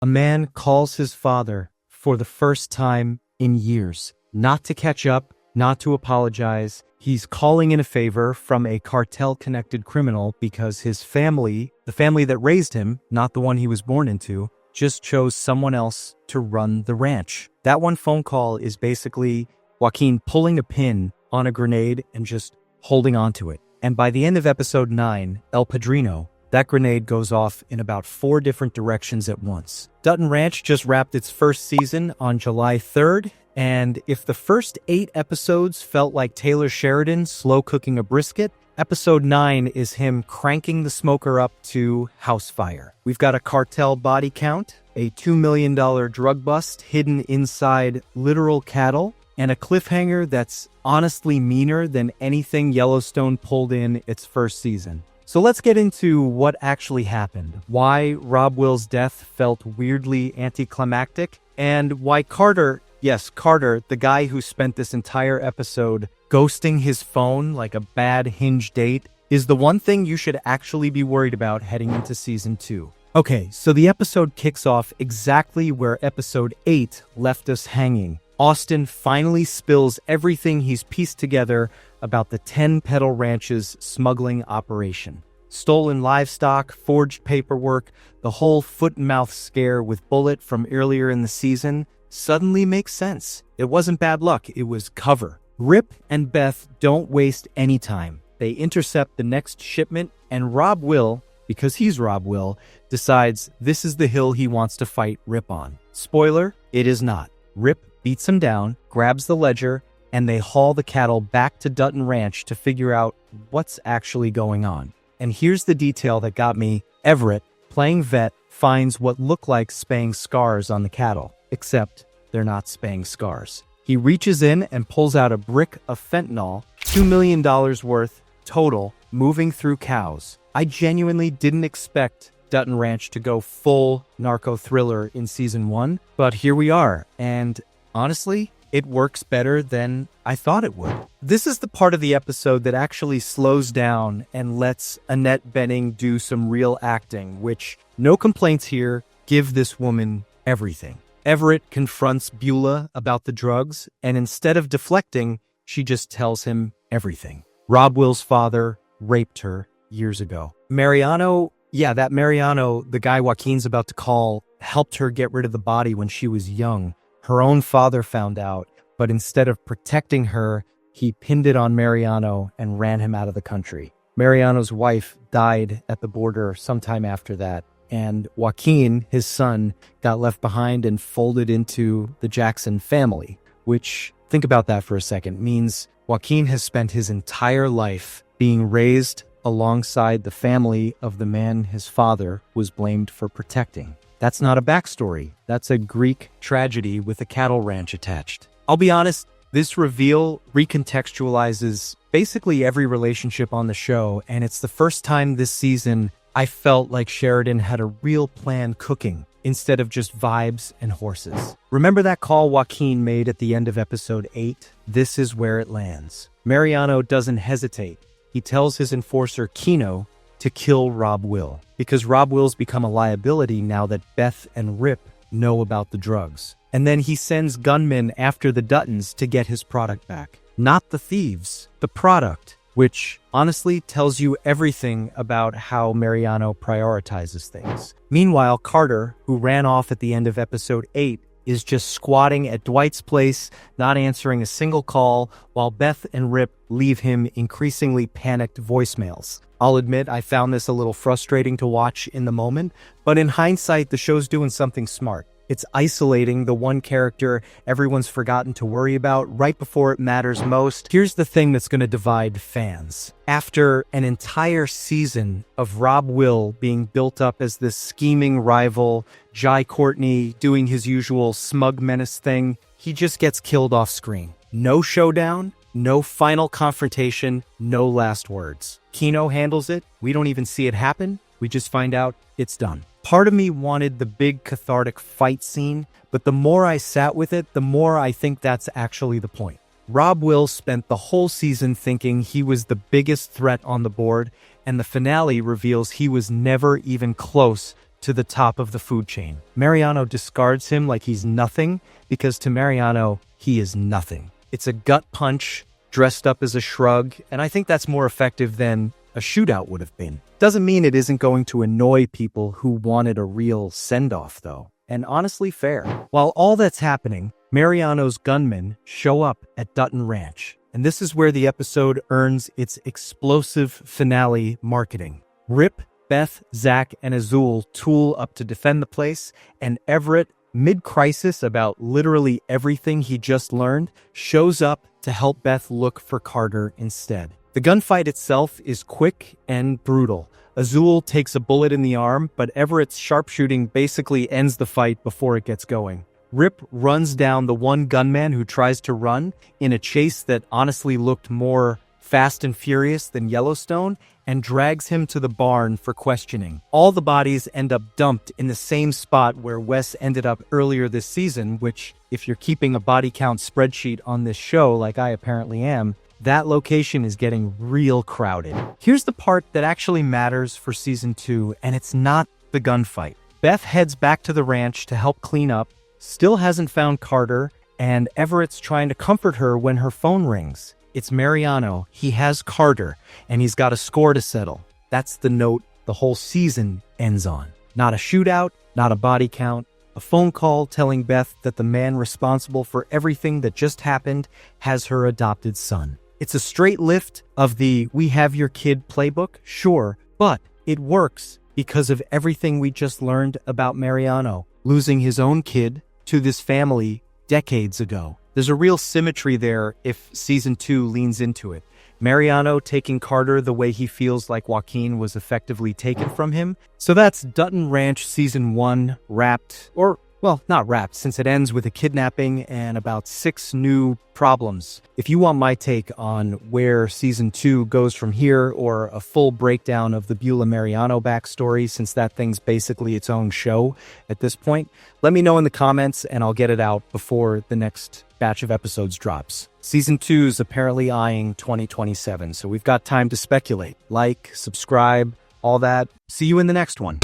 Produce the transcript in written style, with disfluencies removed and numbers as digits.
A man calls his father for the first time in years, not to catch up, not to apologize. He's calling in a favor from a cartel-connected criminal because his family, the family that raised him, not the one he was born into, just chose someone else to run the ranch. That one phone call is basically Joaquin pulling a pin on a grenade and just holding onto it. And by the end of episode 9, El Padrino, that grenade goes off in about 4 different directions at once. Dutton Ranch just wrapped its first season on July 3rd, and if the first 8 episodes felt like Taylor Sheridan slow cooking a brisket, episode 9 is him cranking the smoker up to house fire. We've got a cartel body count, a $2 million drug bust hidden inside literal cattle, and a cliffhanger that's honestly meaner than anything Yellowstone pulled in its first season. So let's get into what actually happened, why Rob Will's death felt weirdly anticlimactic, and why Carter, yes, Carter, the guy who spent this entire episode ghosting his phone like a bad Hinge date, is the one thing you should actually be worried about heading into season 2. Okay, so the episode kicks off exactly where episode 8 left us hanging. Austin finally spills everything he's pieced together about the 10 Petal Ranch's smuggling operation. Stolen livestock, forged paperwork, the whole foot-and-mouth scare with Bullet from earlier in the season suddenly makes sense. It wasn't bad luck, it was cover. Rip and Beth don't waste any time. They intercept the next shipment, and Rob Will, because he's Rob Will, decides this is the hill he wants to fight Rip on. Spoiler, it is not. Rip beats him down, grabs the ledger, and they haul the cattle back to Dutton Ranch to figure out what's actually going on. And here's the detail that got me. Everett, playing vet, finds what look like spaying scars on the cattle, except they're not spaying scars. He reaches in and pulls out a brick of fentanyl, $2 million worth total, moving through cows. I genuinely didn't expect Dutton Ranch to go full narco thriller in season 1, but here we are, and honestly, it works better than I thought it would. This is the part of the episode that actually slows down and lets Annette Bening do some real acting, which, no complaints here, give this woman everything. Everett confronts Beulah about the drugs, and instead of deflecting, she just tells him everything. Rob Will's father raped her years ago. Mariano, that Mariano, the guy Joaquin's about to call, helped her get rid of the body when she was young. Her own father found out, but instead of protecting her, he pinned it on Mariano and ran him out of the country. Mariano's wife died at the border sometime after that, and Joaquin, his son, got left behind and folded into the Jackson family, which, think about that for a second, means Joaquin has spent his entire life being raised alongside the family of the man his father was blamed for protecting. That's not a backstory. That's a Greek tragedy with a cattle ranch attached. I'll be honest, this reveal recontextualizes basically every relationship on the show, and it's the first time this season I felt like Sheridan had a real plan cooking instead of just vibes and horses. Remember that call Joaquin made at the end of episode 8? This is where it lands. Mariano doesn't hesitate. He tells his enforcer, Kino, to kill Rob Will, because Rob Will's become a liability now that Beth and Rip know about the drugs. And then he sends gunmen after the Duttons to get his product back. Not the thieves, the product, which honestly tells you everything about how Mariano prioritizes things. Meanwhile, Carter, who ran off at the end of episode 8, is just squatting at Dwight's place, not answering a single call, while Beth and Rip leave him increasingly panicked voicemails. I'll admit I found this a little frustrating to watch in the moment, but in hindsight, the show's doing something smart. It's isolating the one character everyone's forgotten to worry about right before it matters most. Here's the thing that's going to divide fans. After an entire season of Rob Will being built up as this scheming rival, Jai Courtney doing his usual smug menace thing, he just gets killed off screen. No showdown, no final confrontation, no last words. Kino handles it. We don't even see it happen. We just find out it's done. Part of me wanted the big cathartic fight scene, but the more I sat with it, the more I think that's actually the point. Rob Will spent the whole season thinking he was the biggest threat on the board, and the finale reveals he was never even close to the top of the food chain. Mariano discards him like he's nothing, because to Mariano, he is nothing. It's a gut punch dressed up as a shrug, and I think that's more effective than a shootout would have been. Doesn't mean it isn't going to annoy people who wanted a real send-off, though. And honestly fair. While all that's happening, Mariano's gunmen show up at Dutton Ranch. And this is where the episode earns its explosive finale marketing. Rip, Beth, Zach, and Azul tool up to defend the place, and Everett, mid-crisis about literally everything he just learned, shows up to help Beth look for Carter instead. The gunfight itself is quick and brutal. Azul takes a bullet in the arm, but Everett's sharpshooting basically ends the fight before it gets going. Rip runs down the one gunman who tries to run in a chase that honestly looked more Fast and Furious than Yellowstone, and drags him to the barn for questioning. All the bodies end up dumped in the same spot where Wes ended up earlier this season, which, if you're keeping a body count spreadsheet on this show like I apparently am, that location is getting real crowded. Here's the part that actually matters for season 2, and it's not the gunfight. Beth heads back to the ranch to help clean up, still hasn't found Carter, and Everett's trying to comfort her when her phone rings. It's Mariano. He has Carter, and he's got a score to settle. That's the note the whole season ends on. Not a shootout, not a body count, a phone call telling Beth that the man responsible for everything that just happened has her adopted son. It's a straight lift of the "we have your kid" playbook, sure, but it works because of everything we just learned about Mariano, losing his own kid to this family decades ago. There's a real symmetry there if season 2 leans into it. Mariano taking Carter the way he feels like Joaquin was effectively taken from him. So that's Dutton Ranch season 1 wrapped, or, well, not wrapped, since it ends with a kidnapping and about 6 new problems. If you want my take on where season 2 goes from here, or a full breakdown of the Beulah Mariano backstory, since that thing's basically its own show at this point, let me know in the comments and I'll get it out before the next batch of episodes drops. Season 2 is apparently eyeing 2027, so we've got time to speculate. Like, subscribe, all that. See you in the next one.